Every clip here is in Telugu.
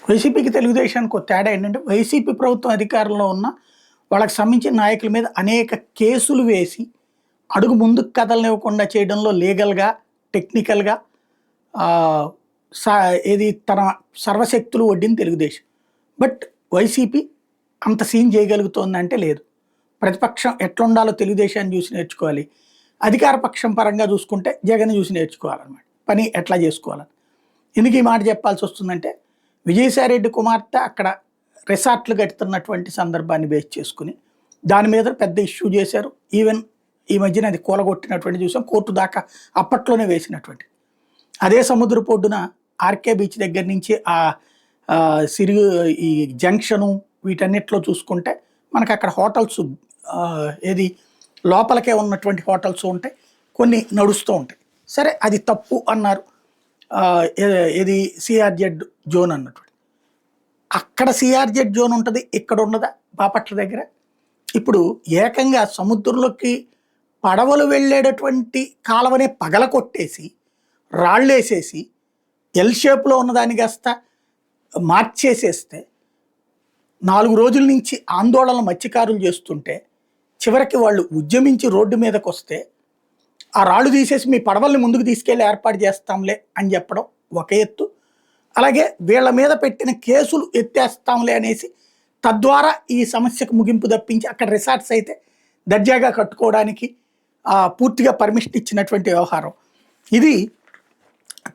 వైసీపీకి తెలుగుదేశానికి ఒక తేడా ఏంటంటే వైసీపీ ప్రభుత్వం అధికారంలో ఉన్న వాళ్ళకి సంబంధించిన నాయకుల మీద అనేక కేసులు వేసి అడుగు ముందుకు కదలనివ్వకుండా చేయడంలో లీగల్గా టెక్నికల్గా ఏది తన సర్వశక్తులు వడ్డిన తెలుగుదేశం. బట్ వైసీపీ అంత సీన్ చేయగలుగుతోందంటే లేదు. ప్రతిపక్షం ఎట్లుండాలో తెలుగుదేశాన్ని చూసి నేర్చుకోవాలి, అధికార పక్షం పరంగా చూసుకుంటే జగన్ చూసి నేర్చుకోవాలన్నమాట, పని ఎట్లా చేసుకోవాలని. ఎందుకు ఈ మాట చెప్పాల్సి వస్తుందంటే విజయసాయిరెడ్డి కుమార్తె అక్కడ రిసార్ట్లు కడుతున్నటువంటి సందర్భాన్ని బేస్ చేసుకుని దాని మీద పెద్ద ఇష్యూ చేశారు. ఈవెన్ ఈ మధ్యన అది కూలగొట్టినటువంటి చూసాం, కోర్టు దాకా అప్పట్లోనే వేసినటువంటి. అదే సముద్ర పొడ్డున ఆర్కే బీచ్ దగ్గర నుంచి ఈ జంక్షను వీటన్నిటిలో చూసుకుంటే మనకు అక్కడ హోటల్స్ ఏది లోపలికే ఉన్నటువంటి హోటల్స్ ఉంటాయి, కొన్ని నడుస్తూ ఉంటాయి. సరే అది తప్పు అన్నారు. ఇది సిఆర్జెడ్ జోన్ అన్నటువంటి, అక్కడ సిఆర్జెడ్ జోన్ ఉంటుంది, ఇక్కడ ఉన్నదా బాపట్ల దగ్గర. ఇప్పుడు ఏకంగా సముద్రంలోకి పడవలు వెళ్ళేటటువంటి కాలవనే పగల కొట్టేసి రాళ్ళేసేసి ఎల్ షేప్లో ఉన్నదాన్ని కాస్త మార్చేసేస్తే 4 రోజుల నుంచి ఆందోళన మత్స్యకారులు చేస్తుంటే చివరికి వాళ్ళు ఉద్యమించి రోడ్డు మీదకి వస్తే ఆ రాళ్ళు తీసేసి మీ పడవల్ని ముందుకు తీసుకెళ్ళి ఏర్పాటు చేస్తాంలే అని చెప్పడం ఒక ఎత్తు. అలాగే వీళ్ళ మీద పెట్టిన కేసులు ఎత్తేస్తాంలే అనేసి తద్వారా ఈ సమస్యకు ముగింపు తప్పించి అక్కడ రిసార్ట్స్ అయితే దర్జాగా కట్టుకోవడానికి పూర్తిగా పర్మిషన్ ఇచ్చినటువంటి వ్యవహారం ఇది.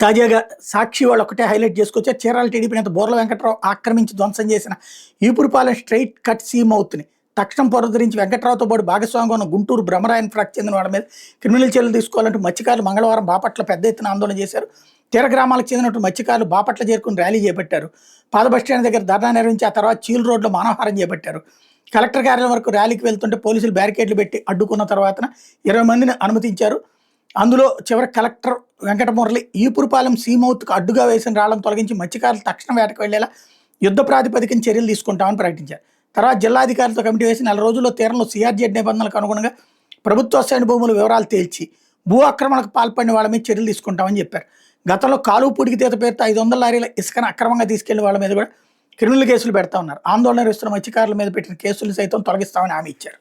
తాజాగా సాక్షి వాళ్ళు ఒకటే హైలైట్ చేసుకొచ్చారు. చీరాల టీడీపీ నేత బోర్ల వెంకట్రావు ఆక్రమించి ధ్వంసం చేసిన ఈపురపాలెం స్ట్రైట్ కట్ సీమ్ అవుతుంది. తక్షణం పునరుద్ధరించి వెంకట్రావుతో పాటు భాగస్వామిగా ఉన్న గుంటూరు బ్రహ్మరాయన్ ఫ్రాక్ చెందిన వాళ్ళ మీద క్రిమినల్ చర్యలు తీసుకోవాలంటూ మత్స్యకారులు మంగళవారం బాపట్ల పెద్ద ఎత్తున ఆందోళన చేశారు. తీర గ్రామాలకు చెందినట్టు మత్స్యకారులు బాపట్ల చేరుకుని ర్యాలీ చేపట్టారు. పాత బస్టాండ్ దగ్గర ధర్నా నిర్వహించి ఆ తర్వాత చీల్ రోడ్లో మానవహారం చేపట్టారు. కలెక్టర్ కార్యాలయం వరకు ర్యాలీకి వెళ్తుంటే పోలీసులు బ్యారికేడ్లు పెట్టి అడ్డుకున్న తర్వాత 20 మందిని అనుమతించారు. అందులో చివరి కలెక్టర్ వెంకటమురళి ఈపురపాలెం సీమౌత్కు అడ్డుగా వేసిన రాళ్లను తొలగించి మత్స్యకారులు తక్షణం వేటకు వెళ్లేలా యుద్ధ ప్రాతిపదికన చర్యలు తీసుకుంటామని ప్రకటించారు. తర్వాత జిల్లాధికారులతో కమిటీ వేసి 4 రోజుల్లో తీరంలో సిఆర్జెడ్ నిబంధనలకు అనుగుణంగా ప్రభుత్వ స్థాయి భూముల వివరాలు తేల్చి భూ ఆక్రమణకు పాల్పడిన వాళ్ళ మీద చర్యలు తీసుకుంటామని చెప్పారు. గతంలో కాలువ పూడికితీత పేరుతో 500 లారీల ఇసుకను అక్రమంగా తీసుకెళ్లిన వాళ్ళ మీద కూడా క్రిమినల్ కేసులు పెడతా ఉన్నారు. ఆందోళన నిర్వహిస్తున్న మత్స్యకారుల మీద పెట్టిన కేసులు సైతం తొలగిస్తామని హామీ ఇచ్చారు.